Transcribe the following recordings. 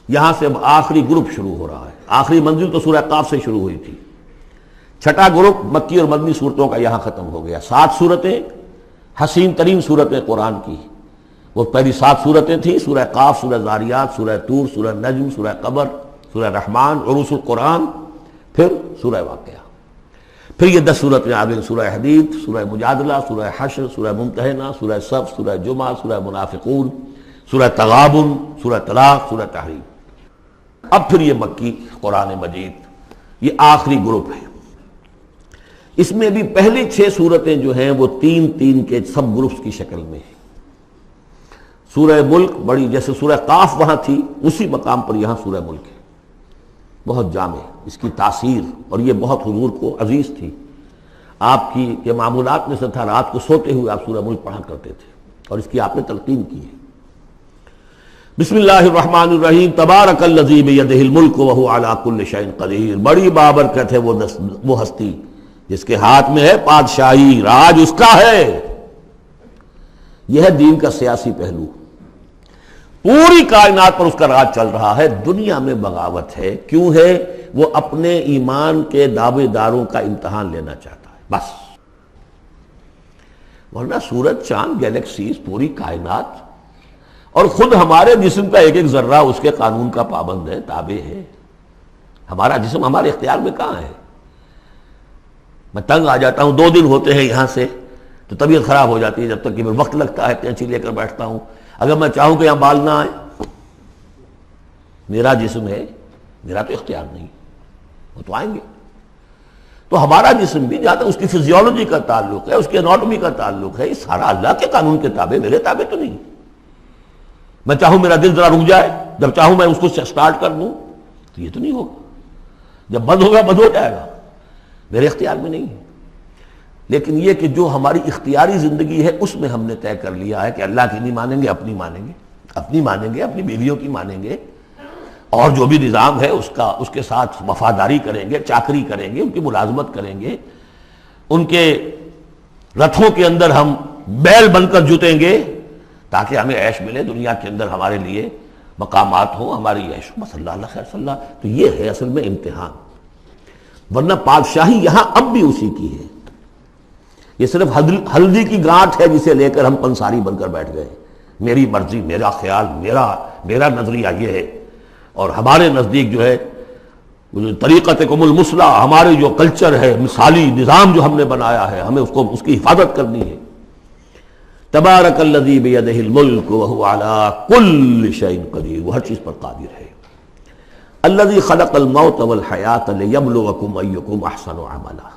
یہاں سے اب آخری گروپ شروع ہو رہا ہے. آخری منزل تو سورہ قاف سے شروع ہوئی تھی. چھٹا گروپ مکی اور مدنی صورتوں کا یہاں ختم ہو گیا. 7 صورتیں حسین ترین صورتیں قرآن کی. وہ پہلی 7 صورتیں تھیں: سورہ قاف، سورہ ذاریات، سورہ طور، سورہ نجم، سورہ قمر، سورہ رحمان، عروس القرآن، پھر سورہ واقعہ. پھر یہ 10 صورتیں آ گئیں: سورہ حدید، سورہ مجادلہ، سورہ حشر، سورہ ممتحنہ، سورہ صف، سورہ جمعہ، سورہ منافقون، سورہ تغابن، سورہ طلاق، سورہ تحریم. اب پھر یہ مکی قرآن مجید یہ آخری گروپ ہے. اس میں بھی پہلی 6 صورتیں جو ہیں وہ 3 کے سب گروپس کی شکل میں ہیں. سورہ ملک بڑی، جیسے سورہ قاف وہاں تھی اسی مقام پر یہاں سورہ ملک ہے. بہت جامع اس کی تاثیر، اور یہ بہت حضور کو عزیز تھی. آپ کی یہ معمولات میں سے تھا، رات کو سوتے ہوئے آپ سورہ ملک پڑھا کرتے تھے اور اس کی آپ نے تلقین کی ہے. بسم اللہ الرحمن الرحیم. تبارک الذی بیدہ الملک وہو علی کل شیء قدیر. بڑی بابرکت ہے وہ ہستی جس کے ہاتھ میں ہے بادشاہی، راج اس کا ہے. یہ ہے دین کا سیاسی پہلو. پوری کائنات پر اس کا راج چل رہا ہے. دنیا میں بغاوت ہے. کیوں ہے؟ وہ اپنے ایمان کے دعوے داروں کا امتحان لینا چاہتا ہے بس. ورنہ سورج، چاند، گیلیکسیز، پوری کائنات اور خود ہمارے جسم کا ایک ایک ذرہ اس کے قانون کا پابند ہے، تابع ہے. ہمارا جسم ہمارے اختیار میں کہاں ہے؟ میں تنگ آ جاتا ہوں، 2 دن ہوتے ہیں یہاں سے تو طبیعت خراب ہو جاتی ہے، جب تک کہ پھر وقت لگتا ہے کینچی لے کر بیٹھتا ہوں. اگر میں چاہوں کہ یہاں بال نہ آئے، میرا جسم ہے، میرا تو اختیار نہیں، وہ تو آئیں گے. تو ہمارا جسم بھی جہاں تک اس کی فزیولوجی کا تعلق ہے، اس کی اناٹومی کا تعلق ہے، یہ سارا اللہ کے قانون کے تابع، میرے تابع تو نہیں. میں چاہوں میرا دل ذرا رک جائے، جب چاہوں میں اس کو سٹارٹ کر دوں تو یہ تو نہیں ہوگا. جب بند ہوگا بند ہو جائے گا، میرے اختیار میں نہیں ہے. لیکن یہ کہ جو ہماری اختیاری زندگی ہے اس میں ہم نے طے کر لیا ہے کہ اللہ کی نہیں مانیں گے، اپنی مانیں گے، اپنی مانیں گے، اپنی بیویوں کی مانیں گے، اور جو بھی نظام ہے اس کے ساتھ وفاداری کریں گے، چاکری کریں گے، ان کی ملازمت کریں گے، ان کے رتھوں کے اندر ہم بیل بن کر جتیں گے تاکہ ہمیں عیش ملے، دنیا کے اندر ہمارے لیے مقامات ہوں، ہماری عیش ہو. بس اللہ خیر صلی اللہ. تو یہ ہے اصل میں امتحان. ورنہ بادشاہی یہاں اب بھی اسی کی ہے. یہ صرف ہلدی کی گانٹھ ہے جسے لے کر ہم پنساری بن کر بیٹھ گئے. میری مرضی، میرا خیال، میرا نظریہ یہ ہے. اور ہمارے نزدیک جو ہے طریقتکم المثلی، ہمارے جو کلچر ہے، مثالی نظام جو ہم نے بنایا ہے، ہمیں اس کی حفاظت کرنی ہے. تبارک الذی بیدہ الملک وہو علی کل شیء قدیر. وہ ہر چیز پر قادر ہے. الذی خلق الموت والحیاۃ لیبلوکم ایکم احسن عملا.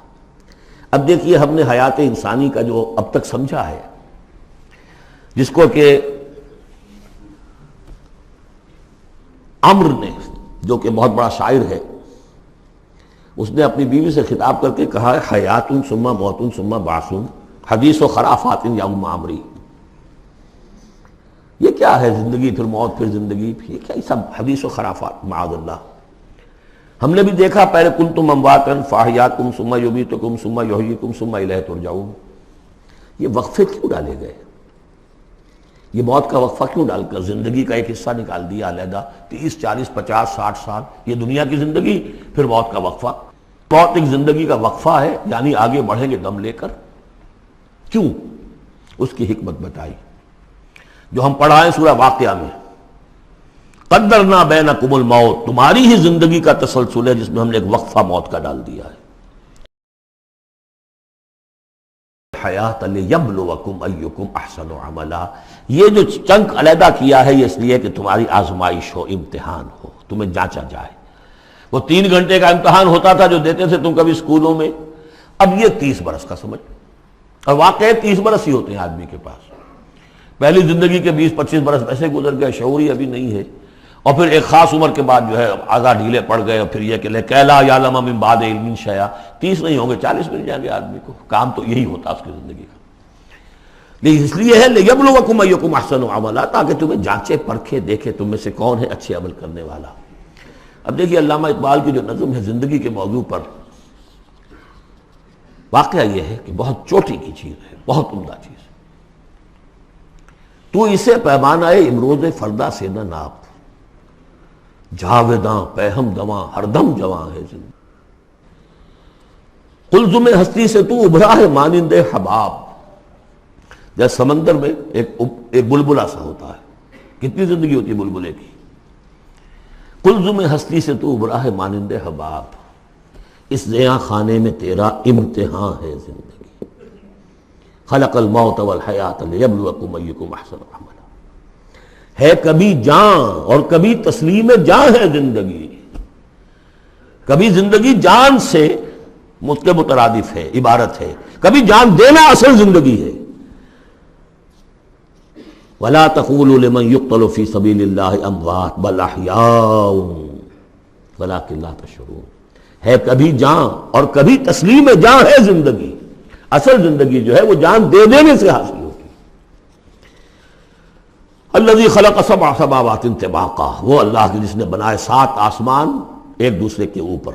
اب دیکھیے ہم نے حیات انسانی کا جو اب تک سمجھا ہے، جس کو کہ عمر نے، جو کہ بہت بڑا شاعر ہے، اس نے اپنی بیوی سے خطاب کر کے کہا ہے حیات ثم موت ثم بعث حدیث و خرافات یا ام عمری. یہ کیا ہے؟ زندگی پھر موت پھر زندگی، یہ کیا؟ یہ سب حدیث و خرافات معاذ اللہ. ہم نے بھی دیکھا پہلے کنتم امواتا فاحیاکم ثم یمیتکم ثم یحییکم ثم الیہ ترجعون. یہ وقفے کیوں ڈالے گئے؟ یہ موت کا وقفہ کیوں ڈال کر زندگی کا ایک حصہ نکال دیا علیحدہ؟ 30 40 50 60 سال یہ دنیا کی زندگی، پھر موت کا وقفہ. موت ایک زندگی کا وقفہ ہے، یعنی آگے بڑھیں گے دم لے کر. کیوں؟ اس کی حکمت بتائی جو ہم پڑھائیں سورہ واقعہ میں. قدرنا بینکم الموت، تمہاری ہی زندگی کا تسلسل ہے جس میں ہم نے ایک وقفہ موت کا ڈال دیا ہے. حیات لیبلوکم ایکم احسن عملا. یہ جو چنک علیحدہ کیا ہے یہ اس لیے کہ تمہاری آزمائش ہو، امتحان ہو، تمہیں جانچا جائے. وہ 3 گھنٹے کا امتحان ہوتا تھا جو دیتے تھے تم کبھی اسکولوں میں، اب یہ 30 برس کا سمجھ. اور واقعی 30 برس ہی ہوتے ہیں آدمی کے پاس. پہلی زندگی کے 20-25 برس ویسے گزر گئے، شعوری ابھی نہیں ہے. اور پھر ایک خاص عمر کے بعد جو ہے اعضاء ڈھیلے پڑ گئے، اور پھر یہ کہ لا یعلم من بعد علم شیئا. 30 نہیں ہوں گے 40 مل جائیں گے آدمی کو. کام تو یہی ہوتا اس کی زندگی کا. لیکن اس لیے ہے لیبلوکم ایکم احسن عملا، تاکہ تمہیں جانچے پرکھے دیکھے تم میں سے کون ہے اچھے عمل کرنے والا. اب دیکھیے علامہ اقبال کی جو نظم ہے زندگی کے موضوع پر، واقعہ یہ ہے کہ بہت چوٹی کی چیز ہے، بہت عمدہ چیز. تو اسے پیمانہ امروز فردہ سے نہ ناپ، جاویداں پہم دواں ہر دم جواں ہے زندگی. قلزم ہستی سے تو ابھرا ہے مانند حباب. جیسے سمندر میں ایک بلبلا سا ہوتا ہے. کتنی زندگی ہوتی ہے بلبلے کی. قلزم ہستی سے تو ابھرا ہے مانند حباب. اس زیاں خانے میں تیرا امتحان ہے زندگی. خلق الموت والحیات لیبلوکم ایکم احسن عملا. ہے کبھی جاں اور کبھی تسلیم جاں ہے زندگی. کبھی زندگی جان سے مترادف ہے، عبارت ہے. کبھی جان دینا اصل زندگی ہے. وَلَا تَقُولُوا لِمَنْ يُقْتَلُ فِي سَبِيلِ اللَّهِ أَمْوَاتٌ بَلْ أَحْيَاءٌ وَلَٰكِن لَا تَشْعُرُونَ. ہے کبھی جان اور کبھی تسلیم جان ہے زندگی. اصل زندگی جو ہے وہ جان دے دینے سے حاصل ہوتی. الذی خلق سبع سماوات طباقا. وہ اللہ جس نے بنائے 7 آسمان ایک دوسرے کے اوپر.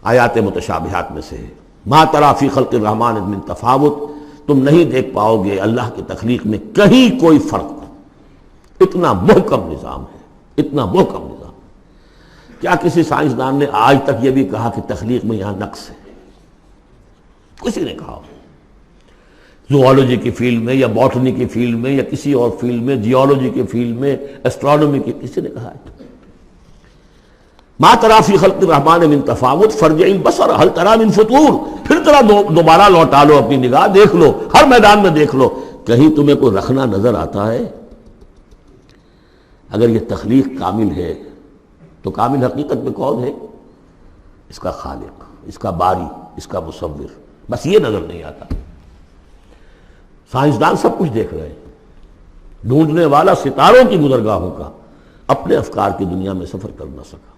آیات متشابہات میں سے ہے. ما تری فی خلق الرحمن من تفاوت. تم نہیں دیکھ پاؤ گے اللہ کی تخلیق میں کہیں کوئی فرق. اتنا محکم نظام ہے، اتنا محکم نظام. کیا کسی سائنسدان نے آج تک یہ بھی کہا کہ تخلیق میں یہاں نقص ہے؟ کسی نے کہا؟ زوالوجی کی فیلڈ میں یا باٹنی کی فیلڈ میں یا کسی اور فیلڈ میں، جیولوجی کی فیلڈ میں، ایسٹرونومی کی، کسی نے کہا ہے؟ ما تری فی خلق الرحمن من تفاوت فارجع البصر هل تری من فطور. پھر ذرا دوبارہ لوٹا لو اپنی نگاہ، دیکھ لو، ہر میدان میں دیکھ لو، کہیں تمہیں کوئی رکھنا نظر آتا ہے؟ اگر یہ تخلیق کامل ہے تو کامل حقیقت میں کون ہے؟ اس کا خالق، اس کا باری، اس کا مصور. بس یہ نظر نہیں آتا. سائنسدان سب کچھ دیکھ رہے ہیں. ڈھونڈنے والا ستاروں کی گزرگاہوں کا اپنے افکار کی دنیا میں سفر کر نہ سکا.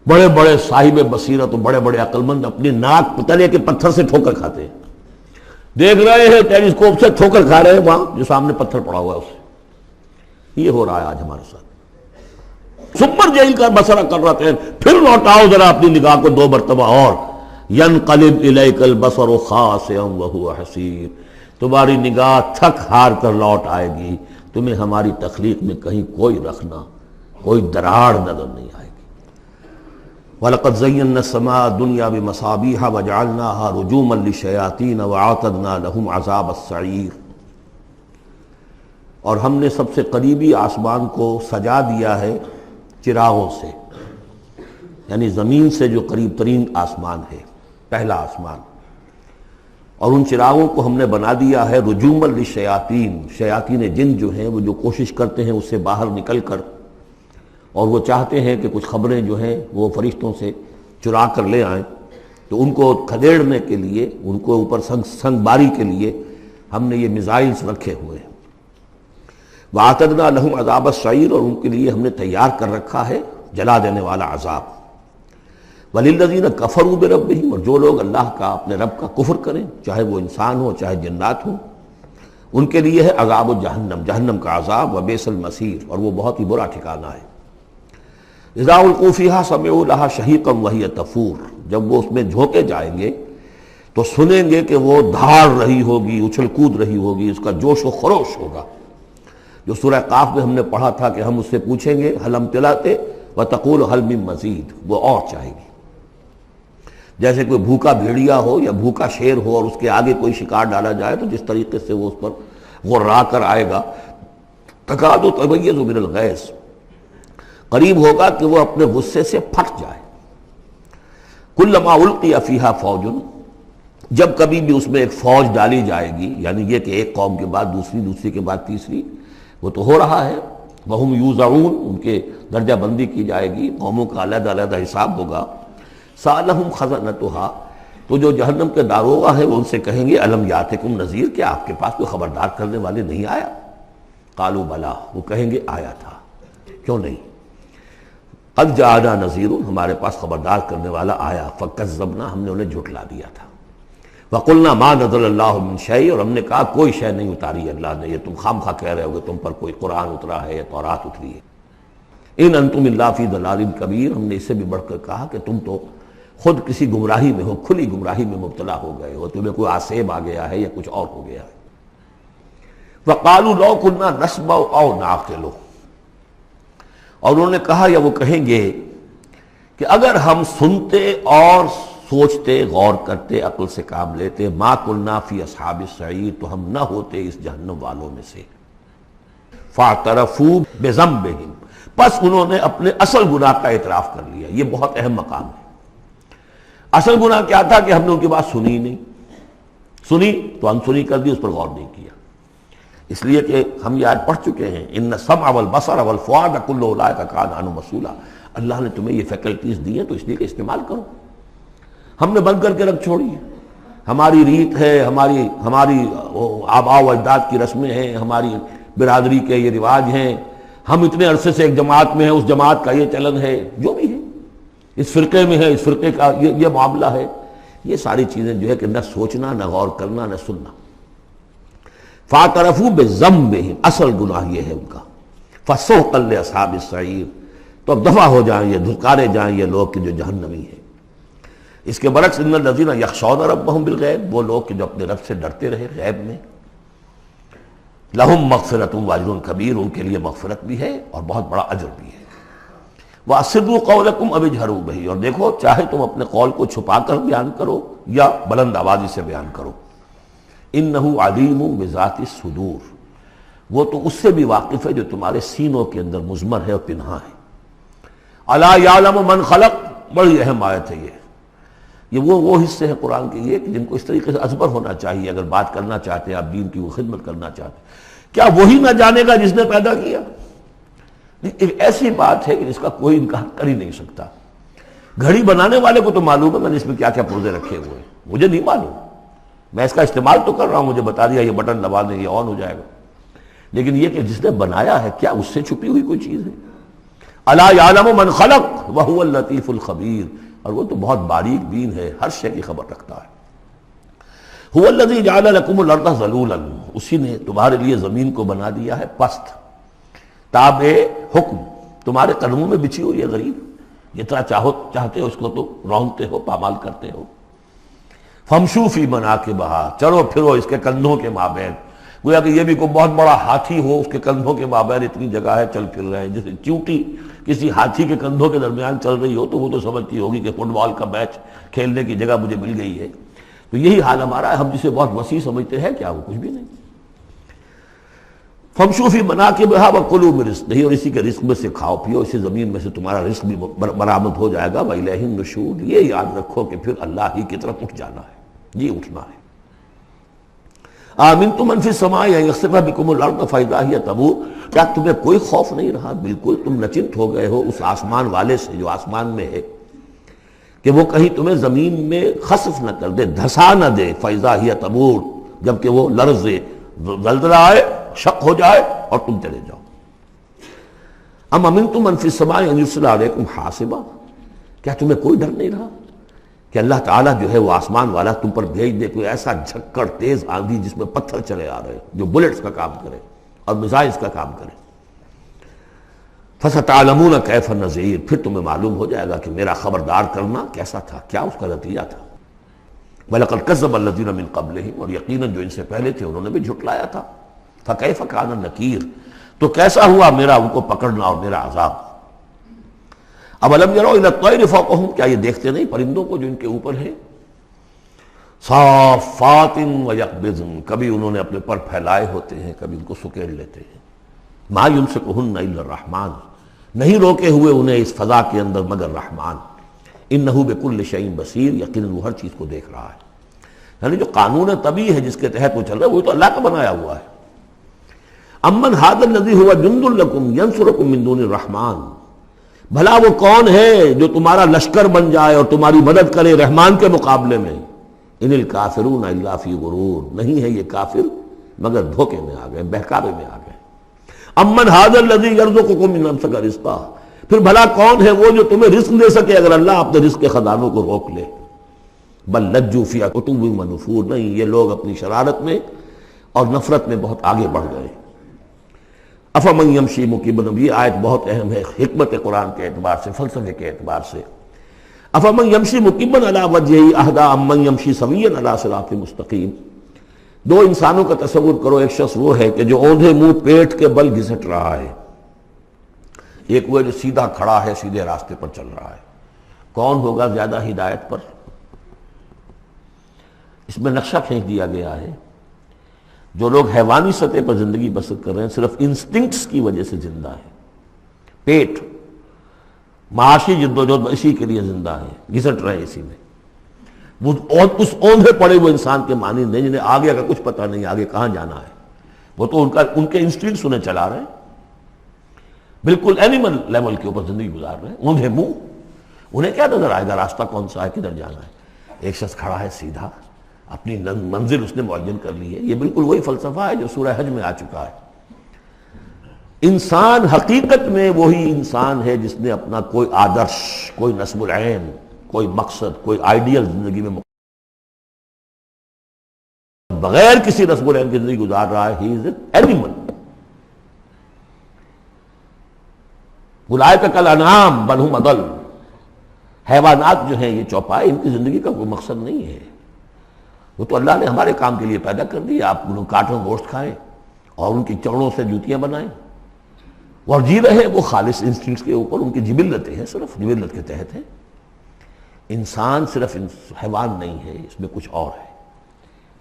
بڑے بڑے صاحب بصیرت و بڑے بڑے عقل مند اپنی ناک تلے کے پتھر سے ٹھوکر کھاتے ہیں. دیکھ رہے ہیں ٹیلیسکوپ سے ٹھوکر کھا رہے ہیں وہاں جو سامنے پتھر پڑا ہوا ہے اس سے. یہ ہو رہا ہے آج ہمارے ساتھ. سپر جیل کا بسرا کر رہے ہیں. پھر لوٹاؤ ذرا اپنی نگاہ کو 2 مرتبہ اور. ینقلب الیک البصر خاسئا وہو حسیر. تمہاری نگاہ تھک ہار کر لوٹ آئے گی. تمہیں ہماری تخلیق میں کہیں کوئی رکھنا، کوئی دراڑ نظر نہیں آئے گی. وَلَقَدْ زَيَّنَّا السَّمَاءَ الدُّنْيَا بِمَصَابِيحَ وَجَعَلْنَاهَا رُجُومًا لِلشَّيَاطِينَ وَأَعْتَدْنَا لَهُمْ عَذَابَ السَّعِيرِ. اور ہم نے سب سے قریبی آسمان کو سجا دیا ہے چراغوں سے، یعنی زمین سے جو قریب ترین آسمان ہے، پہلا آسمان. اور ان چراغوں کو ہم نے بنا دیا ہے رجوما للشیاطین. شیاطین جن جو ہیں وہ جو کوشش کرتے ہیں اس سے باہر نکل کر، اور وہ چاہتے ہیں کہ کچھ خبریں جو ہیں وہ فرشتوں سے چرا کر لے آئیں، تو ان کو کھدیڑنے کے لیے، ان کو اوپر سنگ باری کے لیے ہم نے یہ میزائلز رکھے ہوئے ہیں. وَأَعْتَدْنَا لَهُمْ عَذَابَ السَّعِيرِ. اور ان کے لیے ہم نے تیار کر رکھا ہے جلا دینے والا عذاب. وَلِلَّذِينَ كَفَرُوا بِرَبِّهِمْ. اور جو لوگ اللہ کا، اپنے رب کا کفر کریں، چاہے وہ انسان ہو چاہے جنات ہوں، ان کے لیے ہے عذاب جہنم، جہنم کا عذاب. وَبِئْسَ الْمَصِيرُ. اور وہ بہت ہی برا ٹھکانہ ہے. اذا القوا فیہا سمعوا لہا شہیقا وہی تفور. جب وہ اس میں جھونکے جائیں گے تو سنیں گے کہ وہ دھاڑ رہی ہوگی، اچھل کود رہی ہوگی، اس کا جوش و خروش ہوگا. جو سورہ قاف میں ہم نے پڑھا تھا کہ ہم اس سے پوچھیں گے حل امتلأت وتقول حل من مزید. وہ اور چاہے گی. جیسے کوئی بھوکا بھیڑیا ہو یا بھوکا شیر ہو اور اس کے آگے کوئی شکار ڈالا جائے تو جس طریقے سے وہ اس پر غرا کر آئے گا. تکاد تمیز من الغیظ. قریب ہوگا کہ وہ اپنے غصے سے پھٹ جائے. کلما القی فیہا فوج. جب کبھی بھی اس میں ایک فوج ڈالی جائے گی، یعنی یہ کہ ایک قوم کے بعد دوسری، دوسری کے بعد تیسری، وہ تو ہو رہا ہے. وہم یوزعون. ان کے درجہ بندی کی جائے گی، قوموں کا علیحدہ علیحدہ حساب ہوگا. سألہم خزنتہا. تو جو جہنم کے داروغہ ہیں وہ ان سے کہیں گے الم یاتکم نذیر. کیا آپ کے پاس کوئی خبردار کرنے والے نہیں آیا؟ قالوا بلا. وہ کہیں گے آیا تھا، کیوں نہیں. قد جاءنا نذیر. ہمارے پاس خبردار کرنے والا آیا. فکذبنا. ہم نے انہیں جھٹلا دیا تھا. وقلنا ما نزل اللہ من شیء. اور ہم نے کہا کوئی شے نہیں اتاری اللہ نے، یہ تم خام خواہ کہہ رہے ہو کہ تم پر کوئی قرآن اترا ہے یا تورات اتری ہے. ان انتم الا فی ضلال کبیر. ہم نے اس سے بھی بڑھ کر کہا کہ تم تو خود کسی گمراہی میں ہو، کھلی گمراہی میں مبتلا ہو گئے ہو، تمہیں کوئی آسیب آ گیا ہے یا کچھ اور ہو گیا ہے. وقالوا لو كنا نسمع او نعقل. اور انہوں نے کہا یا وہ کہیں گے کہ اگر ہم سنتے اور سوچتے، غور کرتے، عقل سے کام لیتے، ما کنا فی اصحاب السعیر، تو ہم نہ ہوتے اس جہنم والوں میں سے۔ فاعترفوا بذنبہم، پس انہوں نے اپنے اصل گناہ کا اعتراف کر لیا۔ یہ بہت اہم مقام ہے۔ اصل گناہ کیا تھا کہ ہم نے ان کی بات سنی نہیں، سنی تو انسنی کر دی، اس پر غور نہیں کیا۔ اس لیے کہ ہم یہ آج پڑھ چکے ہیں، ان السمع والبصر والفؤاد کل اولئک کان عنہ مسئولا۔ اللہ نے تمہیں یہ فیکلٹیز دی ہیں تو اس لیے کہ استعمال کرو۔ ہم نے بند کر کے رکھ چھوڑی ہے۔ ہماری ریت ہے، ہماری آباء و اجداد کی رسمیں ہیں، ہماری برادری کے یہ رواج ہیں، ہم اتنے عرصے سے ایک جماعت میں ہیں، اس جماعت کا یہ چلن ہے، جو بھی ہے، اس فرقے میں ہے، اس فرقے کا یہ معاملہ ہے۔ یہ ساری چیزیں جو ہے کہ نہ سوچنا، نہ غور کرنا، نہ سننا۔ فاعترفوا بذنبہم، اصل گناہ یہ ہے ان کا۔ فسحقا لاصحاب السعیر، تو اب دفع ہو جائیں یہ، دھکارے جائیں یہ لوگ کہ جو جہنمی ہیں۔ اس کے برعکس ان الذین یخشون ربہم بالغیب، وہ لوگ کہ جو اپنے رب سے ڈرتے رہے غیب میں، لہم مغفرۃ واجر کبیر، ان کے لیے مغفرت بھی ہے اور بہت بڑا اجر بھی ہے۔ وَأَسِرُّوا قَوْلَكُمْ أَوِ اجْهَرُوا بِهِ، اور دیکھو چاہے تم اپنے قول کو چھپا کر بیان کرو یا بلند آوازی سے بیان کرو۔ إِنَّهُ عَلِيمٌ بِذَاتِ الصُّدُورِ، وہ تو اس سے بھی واقف ہے جو تمہارے سینوں کے اندر مضمر ہے اور پنہاں ہے۔ أَلَا يَعْلَمُ مَنْ خَلَقَ، بڑی اہم آیت ہے یہ وہ حصے ہیں قرآن کے یہ کہ جن کو اس طریقے سے ازبر ہونا چاہیے اگر بات کرنا چاہتے ہیں، آپ دین کی وہ خدمت کرنا چاہتے ہیں۔ کیا وہی نہ جانے گا جس نے پیدا کیا؟ ایک ایسی بات ہے کہ جس کا کوئی انکار کر ہی نہیں سکتا۔ گھڑی بنانے والے کو تو معلوم ہے میں نے اس میں کیا کیا پرزے رکھے ہوئے ہیں، مجھے نہیں معلوم، میں اس کا استعمال تو کر رہا ہوں، مجھے بتا دیا یہ بٹن دبا دیں یہ آن ہو جائے گا، لیکن یہ کہ جس نے بنایا ہے کیا اس سے چھپی ہوئی کوئی چیز ہے؟ الا یعلم من خلق وهو اللطیف الخبیر، اور وہ تو بہت باریک بین ہے، ہر شے کی خبر رکھتا ہے۔ هو الذی جعل لکم الارض ذلولا، اسی نے تمہارے لیے زمین کو بنا دیا ہے پست، تابع حکم، تمہارے قدموں میں بچھی ہوئی ہے غریب، جتنا چاہتے ہو اس کو تو رونتے ہو، پامال کرتے ہو۔ فمشوا فی مناکبہا، چلو پھرو اس کے کندھوں کے مابین، گویا کہ یہ بھی کوئی بہت بڑا ہاتھی ہو، اس کے کندھوں کے مابین اتنی جگہ ہے، چل پھر رہے ہیں۔ جیسے چیونٹی کسی ہاتھی کے کندھوں کے درمیان چل رہی ہو تو وہ تو سمجھتی ہوگی کہ فٹ بال کا میچ کھیلنے کی جگہ مجھے مل گئی ہے۔ تو یہی حال ہمارا ہے، ہم جسے بہت وسیع سمجھتے ہیں کیا وہ کچھ بھی نہیں۔ فمشوا فی مناکبہا وکلوا من رزقہ، اور اسی کے رزق میں سے کھاؤ پیو، اسی زمین میں سے تمہارا رزق بھی برآمد ہو جائے گا۔ وإلیہ النشور، یہ یاد رکھو کہ پھر اللہ ہی کی طرف اٹھ جانا ہے، جی اٹھنا ہے۔ آمنتم من فی السماء ان یخسف بکم الارض فاذا ہی تمور، کیا تمہیں کوئی خوف نہیں رہا؟ بالکل تم نچنت ہو گئے ہو اس آسمان والے سے جو آسمان میں ہے کہ وہ کہیں تمہیں زمین میں خسف نہ کر دے، دھسا نہ دے، فاذا ہی تمور، جبکہ وہ لرزے، زلزلہ آئے، شق ہو جائے اور تم چلے جاؤ۔ ام امنتم من فی السماء ان یرسل علیکم حاصبا، کیا تمہیں کوئی ڈر نہیں رہا کہ اللہ تعالیٰ جو ہے وہ آسمان والا تم پر بھیج دے کوئی ایسا جھکڑ تیز آندھی جس میں پتھر چلے آ رہے جو بلٹس کا کام کرے اور میزائلز کا کام کرے۔ فَسَتَعْلَمُونَ كَيْفَ النَّذِيرُ، پھر تمہیں معلوم ہو جائے گا کہ میرا خبردار کرنا کیسا تھا، کیا اس کا نتیجہ تھا۔ وَلَقَدْ كَذَّبَ الَّذِينَ مِن قَبْلِهِمْ، اور یقیناً جو ان سے پہلے تھے انہوں نے بھی جھٹلایا تھا۔ فَكَيْفَ كَانَ النَّكِيرُ، تو کیسا ہوا میرا ان کو پکڑنا اور میرا عذاب۔ اَوَلَمْ يَرَوْا إِلَى الطَّيْرِ فَوْقَهُمْ، کیا یہ دیکھتے نہیں پرندوں کو جو ان کے اوپر ہیں؟ صافات ویقبضن، کبھی انہوں نے اپنے پر پھیلائے ہوتے ہیں، کبھی ان کو سکیڑ لیتے ہیں۔ ما یمسکہن الا الرحمن، نہیں روکے ہوئے انہیں اس فضا کے اندر مگر رحمان۔ انہ بکل شیء بصیر، یقیناً وہ ہر چیز کو دیکھ رہا ہے۔ یعنی جو قانون طبیعی ہے جس کے تحت وہ چل رہا ہے وہ تو اللہ کا بنایا ہوا ہے۔ امن ھذا الذی هو جند لکم ینصرکم من دون الرحمن، بھلا وہ کون ہے جو تمہارا لشکر بن جائے اور تمہاری مدد کرے رحمان کے مقابلے میں؟ ان الکافرون الا فی غرور، نہیں ہے یہ کافر مگر دھوکے میں آ گئے، بہکاوے میں آ گئے۔ امن ھذا الذی یرزقکم من امسک رزقا، پھر بھلا کون ہے وہ جو تمہیں رزق دے سکے اگر اللہ اپنے رزق کے خزانوں کو روک لے؟ بل لجوا فی عتو ونفور، نہیں یہ لوگ اپنی شرارت میں اور نفرت میں بہت آگے بڑھ گئے۔ افمن یمشی مکبا، یہ آیت بہت اہم ہے حکمت قرآن کے اعتبار سے، فلسفے کے اعتبار سے۔ افمن یمشی مکبا علی وجہہ اہدی امن یمشی سویا علی صراط مستقیم، دو انسانوں کا تصور کرو، ایک شخص وہ ہے کہ جو اوندھے منہ پیٹ کے بل گھسٹ رہا ہے، ایک وہ جو سیدھا کھڑا ہے، سیدھے راستے پر چل رہا ہے۔ کون ہوگا زیادہ ہدایت پر؟ اس میں نقشہ کھینچ دیا گیا ہے، جو لوگ حیوانی سطح پر زندگی بسر کر رہے ہیں صرف انسٹنکٹس کی وجہ سے زندہ ہیں، پیٹ معاشی جدوجہد اسی کے لیے زندہ ہیں، گھسٹ رہے ہیں اسی میں۔ وہ اس اوندھے پڑے وہ انسان کے معنی نہیں جنہیں آگے کا کچھ پتہ نہیں، آگے کہاں جانا ہے، وہ تو ان کے انسٹنکٹس انہیں چلا رہے ہیں، بالکل اینیمل لیول کے اوپر زندگی گزار رہے ہیں، اوندھے منہ۔ انہیں کیا نظر آئے گا راستہ کون سا ہے، کدھر جانا ہے؟ ایک شخص کھڑا ہے سیدھا، اپنی منزل اس نے معین کر لی ہے۔ یہ بالکل وہی فلسفہ ہے جو سورہ حج میں آ چکا ہے۔ انسان حقیقت میں وہی انسان ہے جس نے اپنا کوئی آدرش، کوئی نصب العین، کوئی مقصد، کوئی آئیڈیل زندگی میں بغیر کسی نصب العین کی زندگی گزار رہا ہے۔ ہی از این اینیمل۔ اولئک کالانعام بل ھم اضل۔ حیوانات جو ہیں یہ چوپائے، ان کی زندگی کا کوئی مقصد نہیں ہے، وہ تو اللہ نے ہمارے کام کے لیے پیدا کر دی۔ آپ انہوں کاٹوں گوشت کھائیں اور ان کی چڑوں سے جوتیاں بنائیں اور جی رہے ہیں وہ خالص انسٹنکٹس کے اوپر، ان کی جبلتیں ہیں، صرف جبلت کے تحت ہیں۔ انسان صرف حیوان نہیں ہے، اس میں کچھ اور ہے،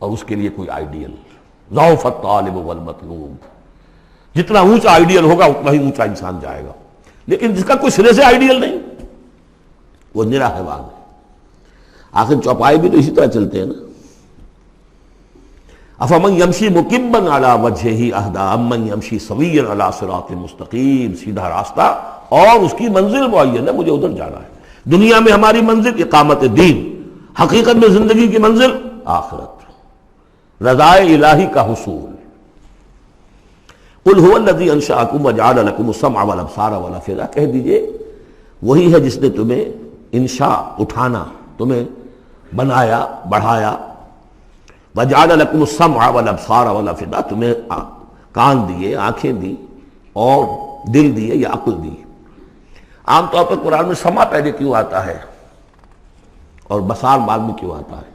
اور اس کے لیے کوئی آئیڈیل۔ ضعف الطالب والمطلوب، جتنا اونچا آئیڈیل ہوگا اتنا ہی اونچا انسان جائے گا، لیکن جس کا کوئی سرے سے آئیڈیل نہیں وہ نرا حیوان ہے۔ آخر چوپائے بھی تو اسی طرح چلتے ہیں نا۔ افمن یمشی مکبا علی وجہہ اہدی امن یمشی سویا علی صراط مستقیم۔ سیدھا راستہ اور اس کی منزل معین ہے، مجھے ادھر جانا ہے۔ دنیا میں ہماری منزل اقامت دین، حقیقت میں زندگی کی منزل آخرت، رضائے الہی کا حصول۔ قل هو الذی انشأکم وجعل لکم السمع والابصار والافئدہ، کہہ دیجئے وہی ہے جس نے تمہیں انشاء اٹھانا، تمہیں بنایا، بڑھایا، وجعل لکم السمع والابصار والافئدہ، تمہیں کان دیے، آنکھیں دی اور دل دیے یا عقل دی۔ عام طور پر قرآن میں سمع پہلے کیوں آتا ہے اور بصار بعد میں کیوں آتا ہے؟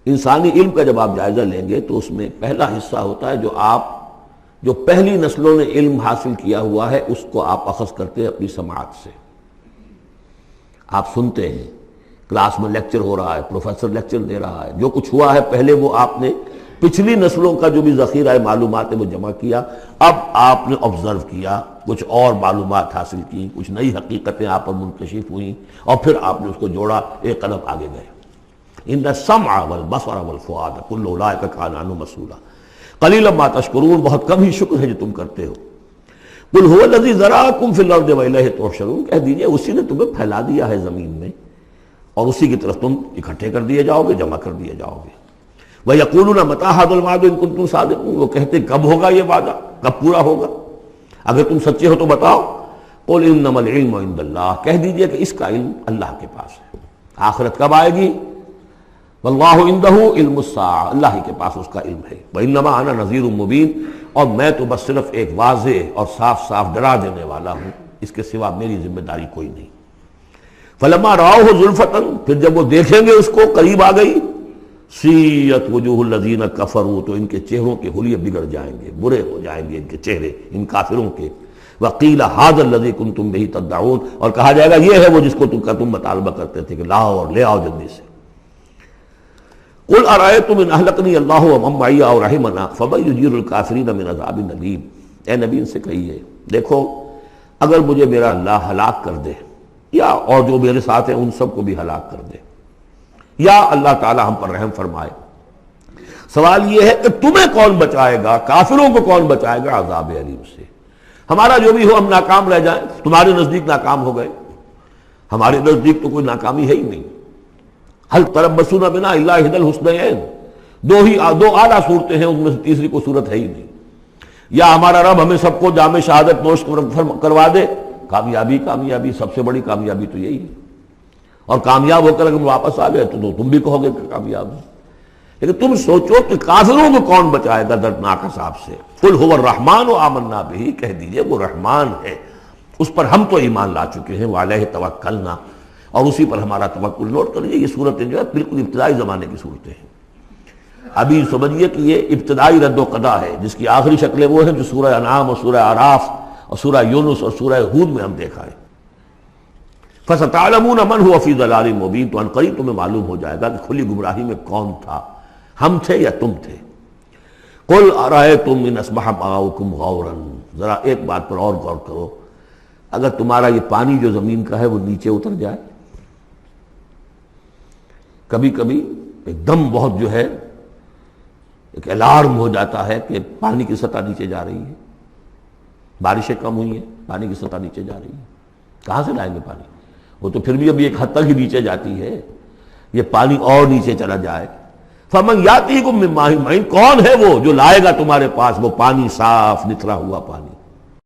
انسانی علم کا جب آپ جائزہ لیں گے تو اس میں پہلا حصہ ہوتا ہے جو پہلی نسلوں نے علم حاصل کیا ہوا ہے، اس کو آپ اخذ کرتے ہیں اپنی سماعت سے۔ آپ سنتے ہیں، کلاس میں لیکچر ہو رہا ہے، پروفیسر لیکچر دے رہا ہے، جو کچھ ہوا ہے پہلے وہ آپ نے پچھلی نسلوں کا جو بھی ذخیرہ معلومات ہے وہ جمع کیا، اب آپ نے آبزرو کیا، کچھ اور معلومات حاصل کی، کچھ نئی حقیقتیں آپ پر منکشف ہوئیں، اور پھر آپ نے اس کو جوڑا، ایک قدم آگے گئے۔ ان السمع والبصر والفؤاد کل اولئک کان عنہ مسئولا قلیلا ما تشکرون، بہت کم ہی شکر ہے جو تم کرتے ہو۔ قل هو الذی ذرأکم فی الارض والیہ تحشرون، کہہ دیجئے اسی نے تمہیں پھیلا دیا ہے زمین میں اور اسی کی طرف تم اکٹھے کر دیے جاؤ گے، جمع کر دیے جاؤ گے۔ وَيَقُولُونَ مَتَىٰ هَٰذَا الْوَعْدُ إِن كُنتُمْ صَادِقِينَ، وہ کہتے کب ہوگا یہ وعدہ، کب پورا ہوگا، اگر تم سچے ہو تو بتاؤ۔ قُلْ إِنَّمَا الْعِلْمُ عِندَ اللَّهِ، کہہ دیجئے کہ اس کا علم اللہ کے پاس ہے۔ آخرت کب آئے گی؟ وَاللَّهُ عِندَهُ عِلْمُ السَّاعَةِ، اللہ ہی کے پاس اس کا علم ہے۔ وَإِنَّمَا أَنَا نَذِيرٌ مُّبِينٌ، اور میں تو بس صرف ایک واضح اور صاف صاف ڈرا دینے والا ہوں، اس کے سوا میری ذمہ داری کوئی نہیں۔ فَلَمَّا رَأَوْهُ زُلْفَةً، پھر جب وہ دیکھیں گے اس کو قریب آ گئی، سیئت وجوہ الذین کفروا، تو ان کے چہروں کے حلیے بگڑ جائیں گے، برے ہو جائیں گے ان کے چہرے، ان کافروں کے۔ وقیل ھذا الذی کنتم بہ تدعون، اور کہا جائے گا یہ ہے وہ جس کو تم مطالبہ کرتے تھے کہ لاؤ اور لے آؤ جلدی سے۔ قل ارأیتم ان اہلکنی اللہ ومن معی او رحمنا فمن یجیر الکافرین من عذاب الیم، اے نبی ان سے کہیے دیکھو اگر مجھے میرا اللہ ہلاک کر دے، یا اور جو میرے ساتھ ہیں ان سب کو بھی ہلاک کر دے، یا اللہ تعالی ہم پر رحم فرمائے، سوال یہ ہے کہ تمہیں کون بچائے گا، کافروں کو کون بچائے گا عذاب علیم سے؟ ہمارا جو بھی ہو ہم ناکام رہ جائیں، تمہارے نزدیک ناکام ہو گئے، ہمارے نزدیک تو کوئی ناکامی ہے ہی نہیں۔ حل تربصون بنا الا احدی الحسنیین، دو اعلیٰ صورتیں ہیں، ان میں سے تیسری کوئی صورت ہے ہی نہیں۔ یا ہمارا رب ہمیں سب کو جام شہادت نوش کروا دے، کامیابی کامیابی، سب سے بڑی کامیابی تو یہی ہے، اور کامیاب ہو کر اگر واپس آ گئے تو تم بھی کہو گے کہ کامیاب ہے۔ لیکن تم سوچو کہ کافروں کو کون بچائے گا دردناک عذاب سے؟ قل هو الرحمن آمنا بہ، کہہ دیجئے وہ رحمان ہے، اس پر ہم تو ایمان لا چکے ہیں، وعلیہ توکلنا، اور اسی پر ہمارا توکل۔ نوٹ کر لیجیے یہ صورتیں جو ہے بالکل ابتدائی زمانے کی صورتیں ہیں۔ ابھی سمجھیے کہ یہ ابتدائی رد و قضا ہے، جس کی آخری شکلیں وہ ہیں جو سورہ انعام اور سورہ اعراف اور سورہ یونس اور سورہ ہود میں ہم دیکھا ہے۔ فَسَتَعْلَمُونَ مَنْ هُوَ فِي ضَلَالٍ مُبِينٍ، تو عنقریب تمہیں معلوم ہو جائے گا کہ کھلی گمراہی میں کون تھا، ہم تھے یا تم تھے۔ قُلْ أَرَأَيْتُمْ إِنْ أَصْبَحَ مَاؤُكُمْ غَوْرًا، ذرا ایک بات پر اور غور کرو، اگر تمہارا یہ پانی جو زمین کا ہے وہ نیچے اتر جائے، کبھی کبھی ایک دم بہت جو ہے ایک الارم ہو جاتا ہے کہ پانی کی سطح نیچے جا رہی ہے، بارشیں کم ہوئی ہیں، پانی کی سطح نیچے جا رہی ہے، کہاں سے لائیں گے پانی؟ وہ تو پھر بھی ابھی ایک حد تک ہی نیچے جاتی ہے، یہ پانی اور نیچے چلا جائے۔ فَمَنْ يَأْتِيكُم مِّن مَّاءٍ مَّعِينٍ، کون ہے وہ جو لائے گا تمہارے پاس وہ پانی صاف نتھرا ہوا پانی؟